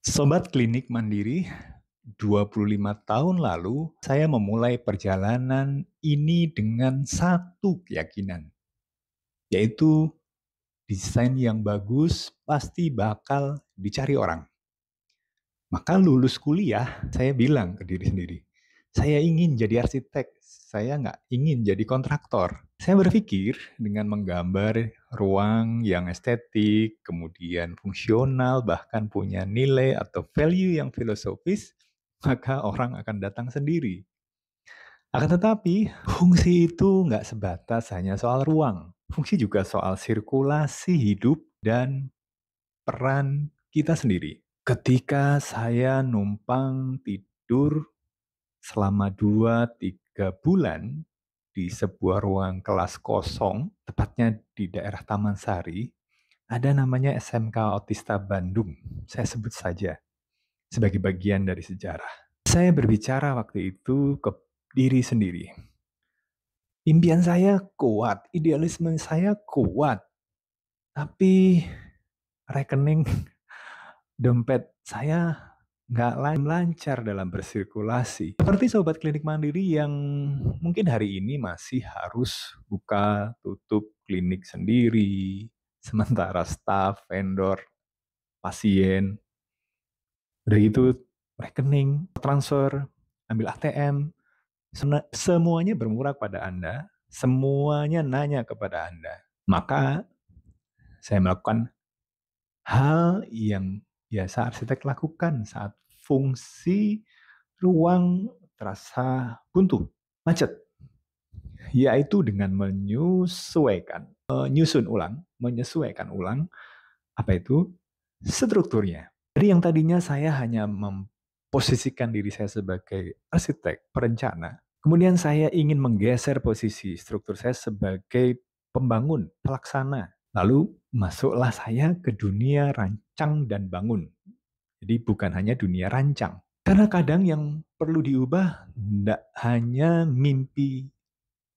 Sobat Klinik Mandiri, 25 tahun lalu saya memulai perjalanan ini dengan satu keyakinan, yaitu desain yang bagus pasti bakal dicari orang. Maka lulus kuliah, saya bilang ke diri sendiri, saya ingin jadi arsitek, saya nggak ingin jadi kontraktor. Saya berpikir dengan menggambar ruang yang estetik, kemudian fungsional, bahkan punya nilai atau value yang filosofis, maka orang akan datang sendiri. Akan tetapi, fungsi itu nggak sebatas hanya soal ruang. Fungsi juga soal sirkulasi hidup dan peran kita sendiri. Ketika saya numpang tidur selama 2-3 bulan di sebuah ruang kelas kosong, tepatnya di daerah Taman Sari, ada namanya SMK Otista Bandung. Saya sebut saja sebagai bagian dari sejarah. Saya berbicara waktu itu ke diri sendiri. Impian saya kuat, idealisme saya kuat, tapi rekening dompet saya nggak lancar dalam bersirkulasi. Seperti sobat klinik mandiri yang mungkin hari ini masih harus buka tutup klinik sendiri, sementara staf, vendor, pasien, udah gitu rekening, transfer, ambil ATM, semuanya bermurah pada Anda, semuanya nanya kepada Anda. Maka saya melakukan hal yang biasa arsitek lakukan saat fungsi ruang terasa buntu, macet, yaitu dengan menyesuaikan ulang apa itu strukturnya. Jadi yang tadinya saya hanya memposisikan diri saya sebagai arsitek, perencana, kemudian saya ingin menggeser posisi struktur saya sebagai pembangun, pelaksana. Lalu masuklah saya ke dunia rancang dan bangun. Jadi bukan hanya dunia rancang. Karena kadang yang perlu diubah tidak hanya mimpi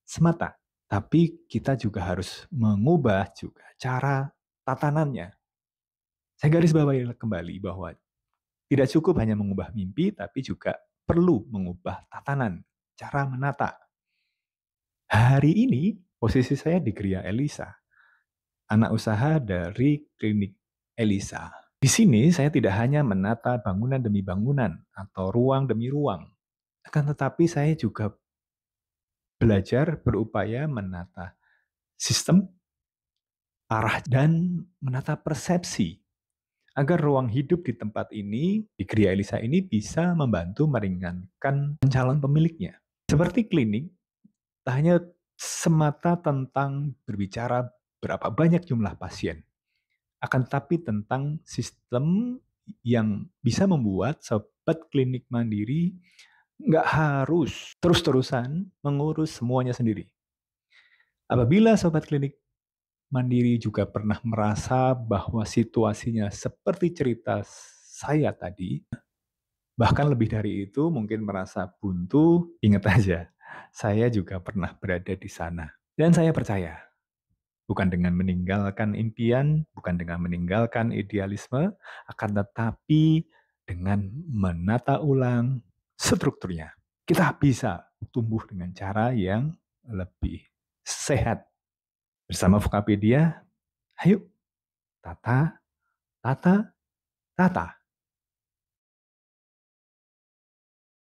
semata, tapi kita juga harus mengubah juga cara tatanannya. Saya garis bawahi kembali bahwa tidak cukup hanya mengubah mimpi, tapi juga perlu mengubah tatanan, cara menata. Hari ini posisi saya di Gria Elisa, anak usaha dari klinik Elisa. Di sini saya tidak hanya menata bangunan demi bangunan atau ruang demi ruang, akan tetapi saya juga belajar berupaya menata sistem, arah, dan menata persepsi agar ruang hidup di tempat ini, di Gria Elisa ini bisa membantu meringankan calon pemiliknya. Seperti klinik, tak hanya semata tentang berbicara berapa banyak jumlah pasien, akan tetapi tentang sistem yang bisa membuat sobat klinik mandiri nggak harus terus-terusan mengurus semuanya sendiri. Apabila sobat klinik mandiri juga pernah merasa bahwa situasinya seperti cerita saya tadi, bahkan lebih dari itu mungkin merasa buntu, ingat aja, saya juga pernah berada di sana. Dan saya percaya, bukan dengan meninggalkan impian, bukan dengan meninggalkan idealisme, akan tetapi dengan menata ulang strukturnya. Kita bisa tumbuh dengan cara yang lebih sehat. Bersama Vokapedia, ayo tata, tata, tata.